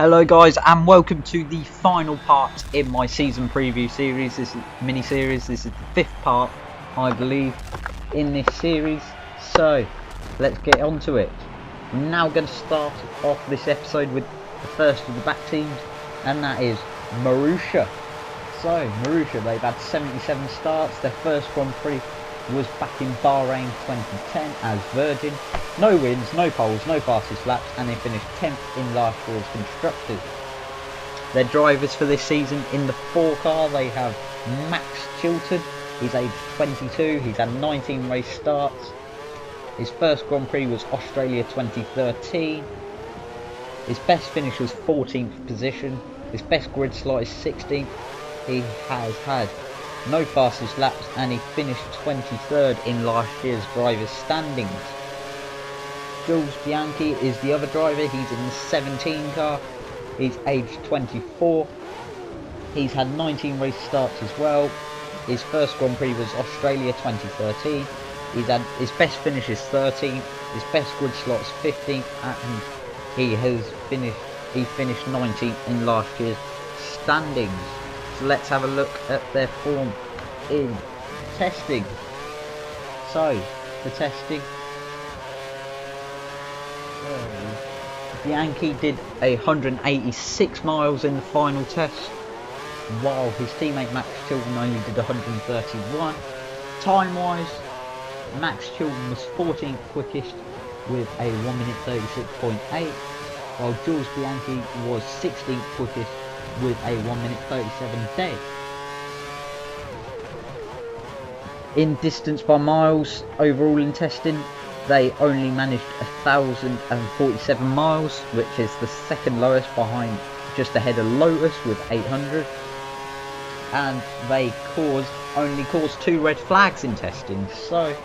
Hello guys and welcome to the final part in my season preview series. This is mini-series. This is the fifth part, I believe, in this series. So let's get on to it. I'm now going to start off this episode with the first of the back teams, and that is Marussia. So Marussia, they've had 77 starts. Their first Grand Prix was back in Bahrain 2010 as Virgin. No wins, no poles, no fastest laps, and they finished 10th in last year's Constructors. Their drivers for this season in the 4 car, they have Max Chilton. He's aged 22, he's had 19 race starts. His first Grand Prix was Australia 2013. His best finish was 14th position. His best grid slot is 16th. He has had no fastest laps and he finished 23rd in last year's drivers' standings. Jules Bianchi is the other driver. He's in the 17 car. He's aged 24. He's had 19 race starts as well. His first Grand Prix was Australia 2013. He's had his best finish is 13th. His best grid slot is 15th, and he finished 19th in last year's standings. So let's have a look at their form in testing. So for testing, Bianchi did 186 miles in the final test, while his teammate Max Chilton only did 131. Time wise, Max Chilton was 14th quickest with a 1 minute 36.8, while Jules Bianchi was 16th quickest with a 1 minute 37 dead. In distance by miles overall in testing, they only managed 1,047 miles, which is the second lowest, behind just ahead of Lotus with 800. And they only caused 2 red flags in testing, so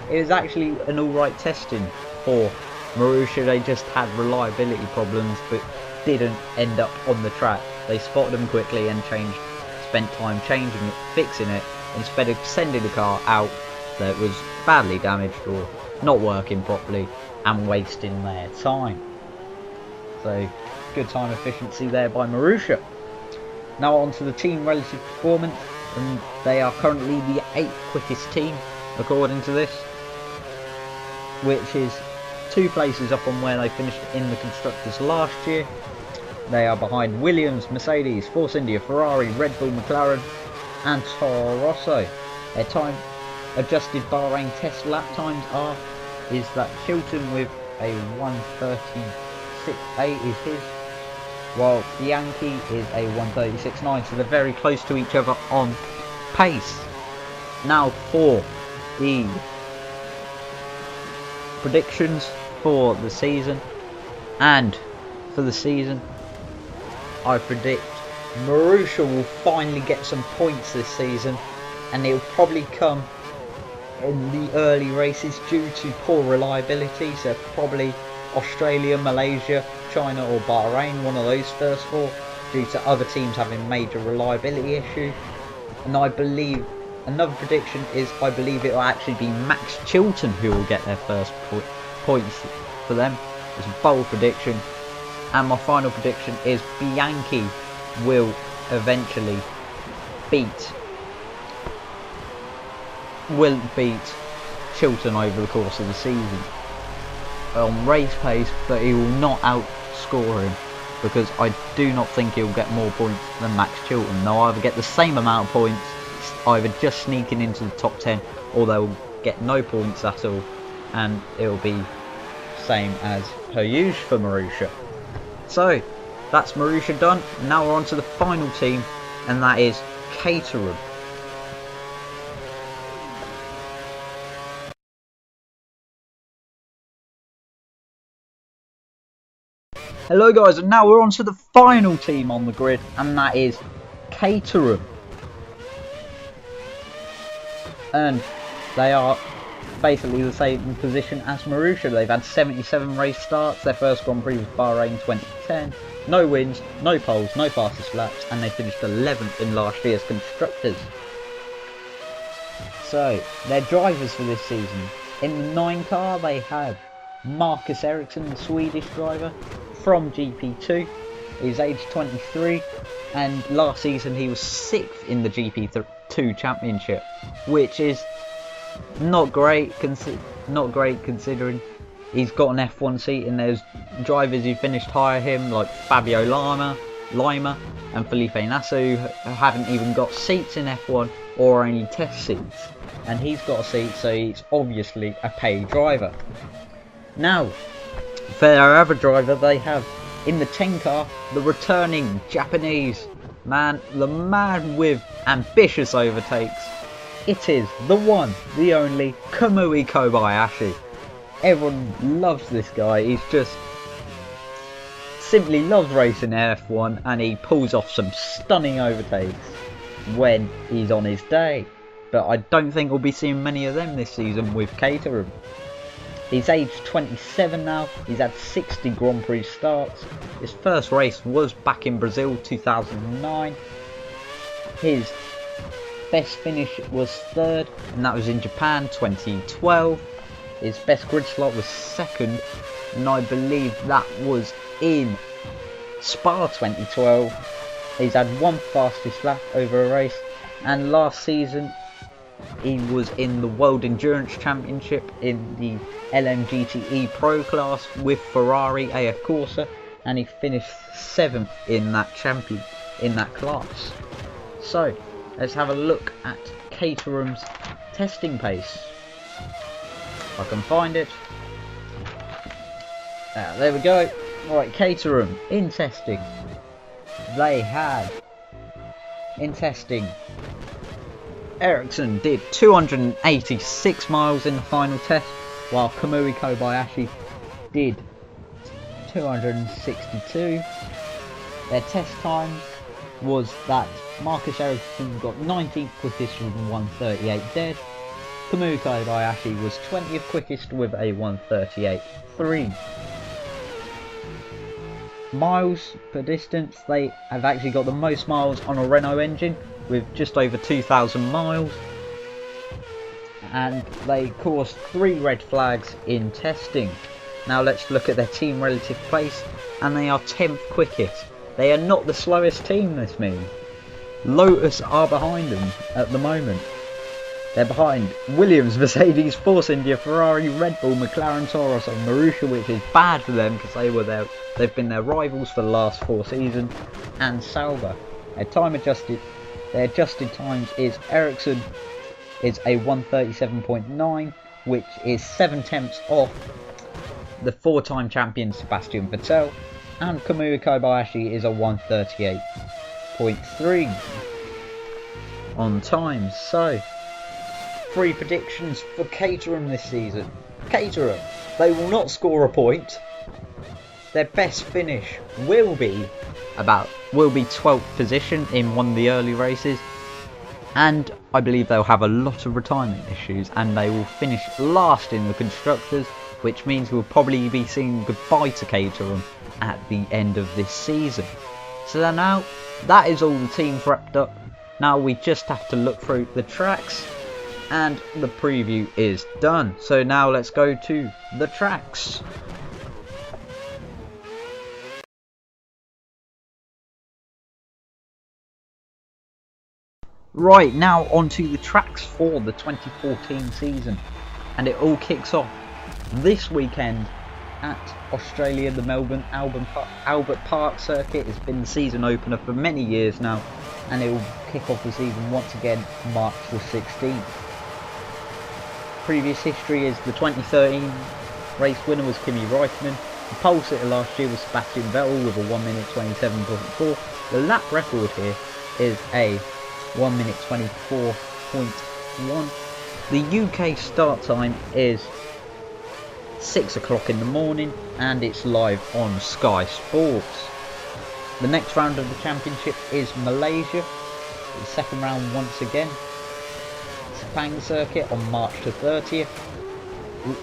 it was actually an alright testing for Marussia. They just had reliability problems but didn't end up on the track. They spotted them quickly and spent time changing it, fixing it, instead of sending the car out that was badly damaged or not working properly and wasting their time. So good time efficiency there by Marussia. Now on to the team relative performance, and they are currently the 8th quickest team according to this, which is 2 places up on where they finished in the Constructors last year. They are behind Williams, Mercedes, Force India, Ferrari, Red Bull, McLaren and Toro Rosso. Their time adjusted Bahrain test lap times is that Chilton with a 1:36.8 is his, while Bianchi is a 1:36.9, so they're very close to each other on pace. Now for the predictions for the season, and for the season I predict Marussia will finally get some points this season, and it'll probably come in the early races due to poor reliability, so probably Australia, Malaysia, China or Bahrain, one of those first 4, due to other teams having major reliability issues. And I believe, another prediction is, I believe it will actually be Max Chilton who will get their first points for them. It's a bold prediction. And my final prediction is Bianchi will eventually beat Chilton over the course of the season on race pace, but he will not outscore him, because I do not think he'll get more points than Max Chilton. They'll either get the same amount of points, either just sneaking into the top 10, or they'll get no points at all, and it'll be same as per usual for Marussia. So that's Marussia done. Now we're on to the final team, and that is Caterham. Hello guys, and now we're on to the final team on the grid, and that is Caterham. And they are basically the same position as Marussia. They've had 77 race starts. Their first Grand Prix was Bahrain 2010. No wins, no poles, no fastest laps, and they finished 11th in last year's Constructors. So their drivers for this season, in the 9 car they have Marcus Ericsson, the Swedish driver from GP2. He's aged 23, and last season he was 6th in the GP2 Championship, which is not great considering he's got an F1 seat, and there's drivers who finished higher him like Fabio Lima and Felipe Nasser, who haven't even got seats in F1 or only test seats, and he's got a seat, so he's obviously a paid driver. Now, for their other driver, they have in the 10 car the returning Japanese man, the man with ambitious overtakes. It is the one, the only Kamui Kobayashi. Everyone loves this guy. He's just simply loves racing F1, and he pulls off some stunning overtakes when he's on his day. But I don't think we'll be seeing many of them this season with Caterham. He's aged 27 now. He's had 60 Grand Prix starts. His first race was back in Brazil 2009. His best finish was 3rd, and that was in Japan 2012. His best grid slot was 2nd, and I believe that was in Spa 2012. He's had one fastest lap over a race, and last season he was in the World Endurance Championship in the LMGTE Pro class with Ferrari AF Corsa, and he finished 7th in that class. So let's have a look at Caterham's testing pace. If I can find it. There we go. Right, Caterham in testing. They had in testing, Ericsson did 286 miles in the final test, while Kamui Kobayashi did 262. Their test time was that Marcus Ericsson got 19th quickest with a 1:38 dead. Kamui Kobayashi was 20th quickest with a 1:38.3. Miles per distance, they have actually got the most miles on a Renault engine with just over 2,000 miles, and they caused 3 red flags in testing. Now let's look at their team relative place, and they are 10th quickest. They are not the slowest team, this means. Lotus are behind them at the moment. They're behind Williams, Mercedes, Force India, Ferrari, Red Bull, McLaren, Toros and Marussia, which is bad for them because they've been their rivals for the last 4 seasons, and Sauber. Their adjusted times is Ericsson is a 1:37.9, which is 7 tenths off the 4-time champion Sebastian Vettel, and Kamui Kobayashi is a 1:38.3 on time. So 3 predictions for Caterham this season. Caterham, they will not score a point. Their best finish will be 12th position in one of the early races, and I believe they'll have a lot of retirement issues, and they will finish last in the constructors, which means we'll probably be saying goodbye to Caterham at the end of this season. So now that is all the teams wrapped up. Now we just have to look through the tracks, and the preview is done. So now let's go to the tracks. Right, now onto the tracks for the 2014 season, and it all kicks off this weekend at Australia. The Melbourne Albert Park circuit has been the season opener for many years now, and it will kick off the season once again March the 16th. Previous history is the 2013 race winner was Kimi Räikkönen. The pole sitter last year was Sebastian Vettel with a 1:27.4. The lap record here is a 1:24.1. The UK start time is 6 o'clock in the morning, and it's live on Sky Sports. The next round of the championship is Malaysia. The second round once again. Sepang circuit on March the 30th.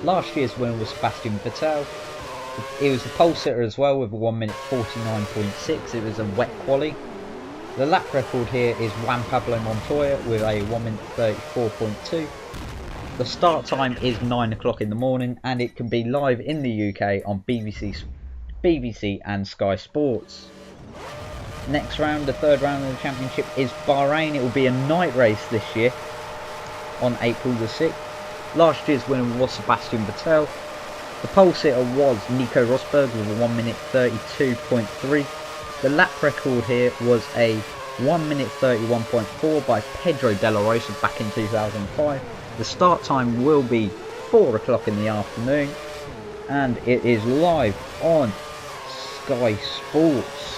Last year's winner was Sebastian Vettel. He was the pole sitter as well with a 1:49.6. It was a wet quali. The lap record here is Juan Pablo Montoya with a 1:34.2. The start time is 9 o'clock in the morning, and it can be live in the UK on BBC and Sky Sports. Next round, the third round of the championship, is Bahrain. It will be a night race this year on April the 6th. Last year's winner was Sebastian Vettel. The pole sitter was Nico Rosberg with a 1 minute 32.3. The lap record here was a 1 minute 31.4 by Pedro de la Rosa back in 2005. The start time will be 4 o'clock in the afternoon, and it is live on Sky Sports.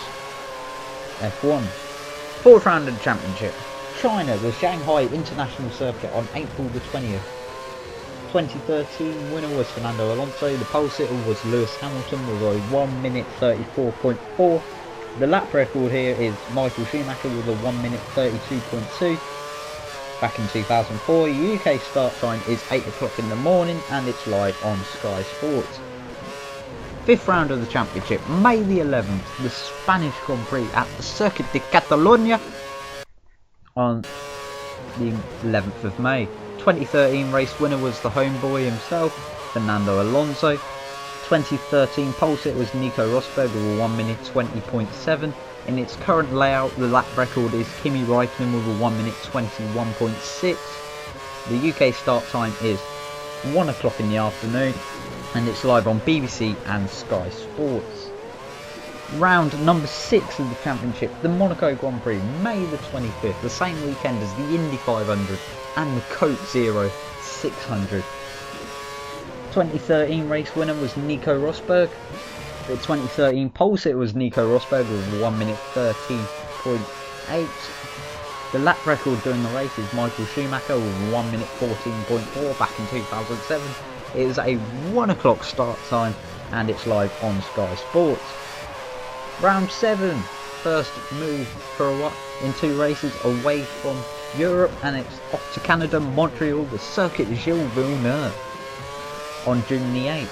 F1. Fourth round of the championship. China, the Shanghai International Circuit on April the 20th. 2013 winner was Fernando Alonso. The pole sitter was Lewis Hamilton with a 1 minute 34.4. The lap record here is Michael Schumacher with a 1 minute 32.2. Back in 2004, UK start time is 8 o'clock in the morning, and it's live on Sky Sports. Fifth round of the championship, May the 11th, the Spanish Grand Prix at the Circuit de Catalunya on the 11th of May. 2013 race winner was the homeboy himself, Fernando Alonso. 2013 pole sitter was Nico Rosberg with a 1 minute 20.7. In its current layout, the lap record is Kimi Raikkonen with a 1 minute 21.6. The UK start time is 1 o'clock in the afternoon, and it's live on BBC and Sky Sports. Round number 6 of the championship, the Monaco Grand Prix, May the 25th, the same weekend as the Indy 500 and the Coke Zero 600. 2013 race winner was Nico Rosberg. The 2013 pole sitter was Nico Rosberg with 1 minute 13.8. The lap record during the race is Michael Schumacher with 1 minute 14.4 back in 2007. It is a 1 o'clock start time, and it's live on Sky Sports. Round 7, first move for a while in 2 races away from Europe, and it's off to Canada, Montreal, the Circuit Gilles Villeneuve on June the 8th.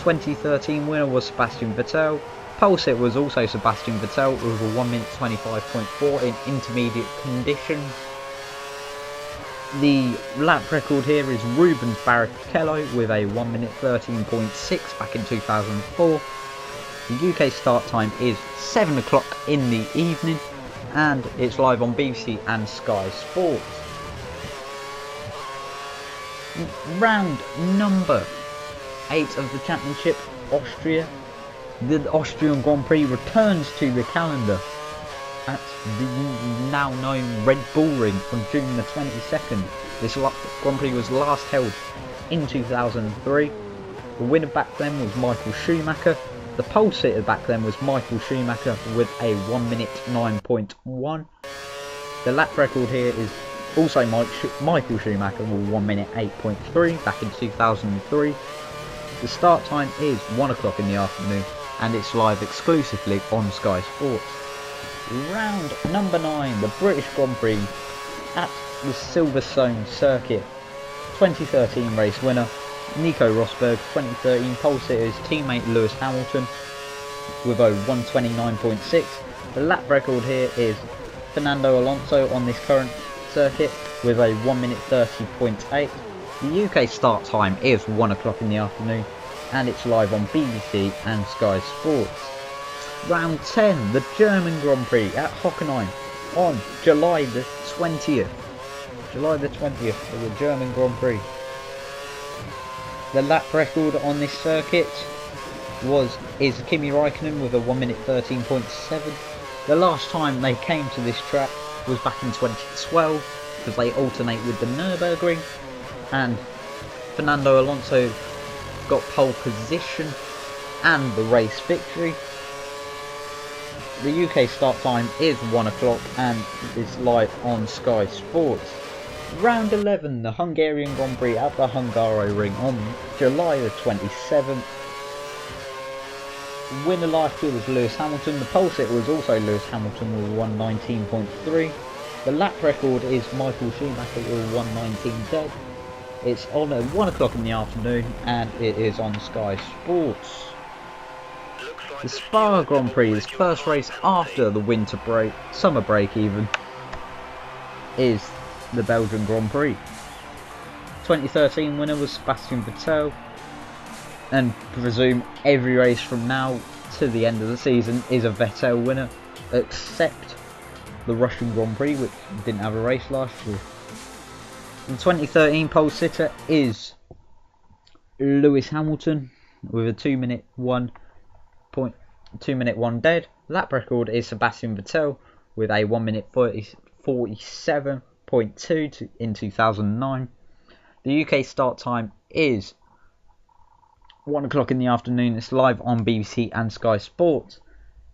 2013 winner was Sebastian Vettel. Pole sitter was also Sebastian Vettel with a 1 minute 25.4 in intermediate conditions. The lap record here is Rubens Barrichello with a 1 minute 13.6 back in 2004. The UK start time is 7 o'clock in the evening, and it's live on BBC and Sky Sports. Round number 8 of the championship, Austria. The Austrian Grand Prix returns to the calendar at the now known Red Bull Ring on June the 22nd. This Grand Prix was last held in 2003. The winner back then was Michael Schumacher. The pole sitter back then was Michael Schumacher with a 1 minute 9.1. The lap record here is also Michael Schumacher with 1 minute 8.3 back in 2003. The start time is 1 o'clock in the afternoon, and it's live exclusively on Sky Sports. Round number 9, the British Grand Prix at the Silverstone Circuit. 2013 race winner Nico Rosberg. 2013 pole sitter is teammate Lewis Hamilton with a 129.6. The lap record here is Fernando Alonso on this current circuit with a 1 minute 30.8. The UK start time is 1 o'clock in the afternoon, and it's live on BBC and Sky Sports. Round 10, the German Grand Prix at Hockenheim on July the 20th. July the 20th for the German Grand Prix. The lap record on this circuit is Kimi Raikkonen with a 1 minute 13.7. The last time they came to this track was back in 2012, because they alternate with the Nürburgring, and Fernando Alonso got pole position and the race victory. The UK start time is 1 o'clock, and it's live on Sky Sports. Round 11, the Hungarian Grand Prix at the Hungaroring on July the 27th. Winner last year was Lewis Hamilton. The pole sitter was also Lewis Hamilton with 119.3. The lap record is Michael Schumacher with 119 dead. It's on at 1 o'clock in the afternoon, and it is on Sky Sports. The Spa Grand Prix, this first race after the winter break, summer break even, is the Belgian Grand Prix. 2013 winner was Sebastian Vettel, and presume every race from now to the end of the season is a Vettel winner, except the Russian Grand Prix, which didn't have a race last year. The 2013 pole sitter is Lewis Hamilton with a 2-minute 1 dead. Lap record is Sebastian Vettel with a 1-minute 47.2 in 2009. The UK start time is 1 o'clock in the afternoon. It's live on BBC and Sky Sports.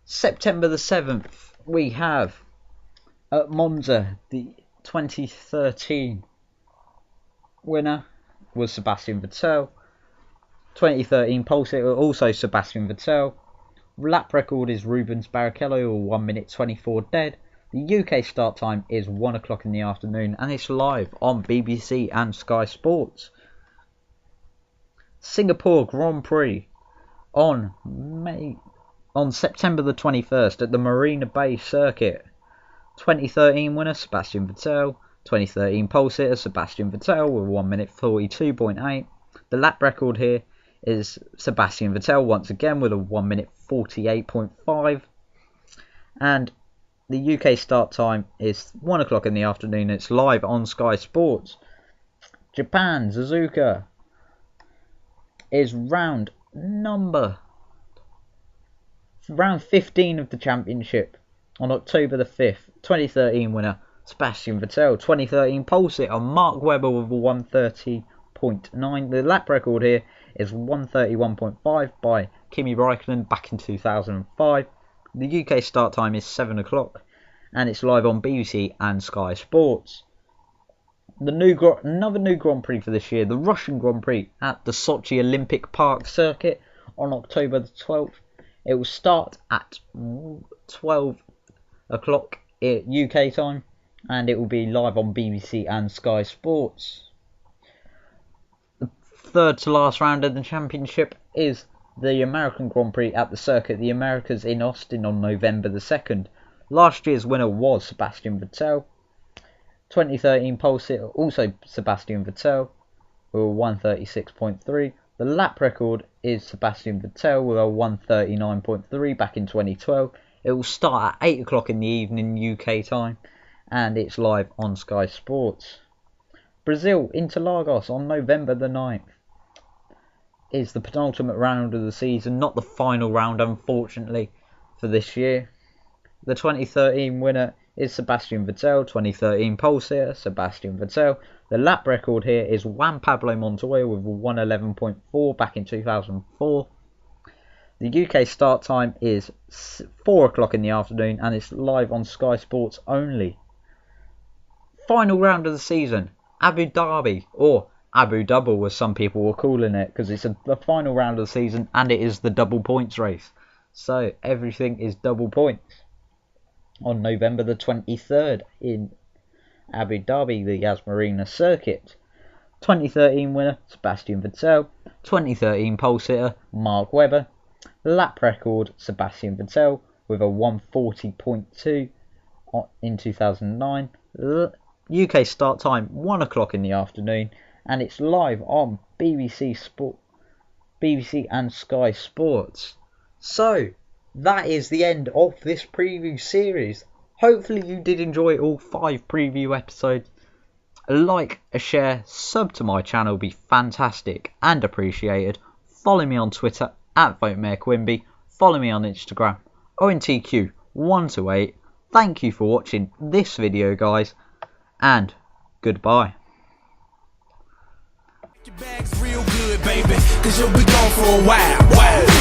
September the 7th, we have at Monza, the 2013 winner was Sebastian Vettel. 2013 pole sitter, also Sebastian Vettel. Lap record is Rubens Barrichello, or 1-minute 24 dead. The UK start time is 1 o'clock in the afternoon, and it's live on BBC and Sky Sports. Singapore Grand Prix on September the 21st at the Marina Bay Circuit. 2013 winner Sebastian Vettel. 2013 pole sitter Sebastian Vettel with 1-minute 42.8. The lap record here is Sebastian Vettel once again with a 1-minute 48.5. And the UK start time is 1 o'clock in the afternoon. It's live on Sky Sports. Japan, Suzuka is round 15 of the championship on October the 5th. 2013 winner Sebastian Vettel. 2013 pole sitter Mark Webber with a 130.9. The lap record here is 131.5 by Kimi Räikkönen back in 2005. The UK start time is 7 o'clock, and it's live on BBC and Sky Sports. Another new Grand Prix for this year, the Russian Grand Prix at the Sochi Olympic Park circuit on October the 12th. It will start at 12 o'clock UK time, and it will be live on BBC and Sky Sports. The third to last round of the championship is the American Grand Prix at the Circuit of the Americas in Austin on November the 2nd. Last year's winner was Sebastian Vettel. 2013 pole sitter also Sebastian Vettel with a 136.3. The lap record is Sebastian Vettel with a 139.3 back in 2012. It will start at 8 o'clock in the evening UK time, and it's live on Sky Sports. Brazil, Interlagos on November the 9th is the penultimate round of the season, not the final round unfortunately for this year. The 2013 winner is Sebastian Vettel. 2013 pole sitter Sebastian Vettel. The lap record here is Juan Pablo Montoya with a 111.4 back in 2004. The UK start time is 4 o'clock in the afternoon, and it's live on Sky Sports only. Final round of the season, Abu Dhabi, or Abu Double as some people were calling it, because it's the final round of the season and it is the double points race. So everything is double points. On November the 23rd in Abu Dhabi, the Yas Marina circuit. 2013 winner Sebastian Vettel. 2013 pole sitter Mark Webber. Lap record Sebastian Vettel with a 140.2 in 2009. UK start time 1 o'clock in the afternoon, and it's live on BBC and Sky Sports. So that is the end of this preview series. Hopefully you did enjoy all 5 preview episodes. A like, a share, sub to my channel would be fantastic and appreciated. Follow me on Twitter at VoteMayorQuimby. Follow me on Instagram, ONTQ128. Thank you for watching this video, guys, and goodbye. Your bag's real good, baby, 'cause you'll be gone for a while.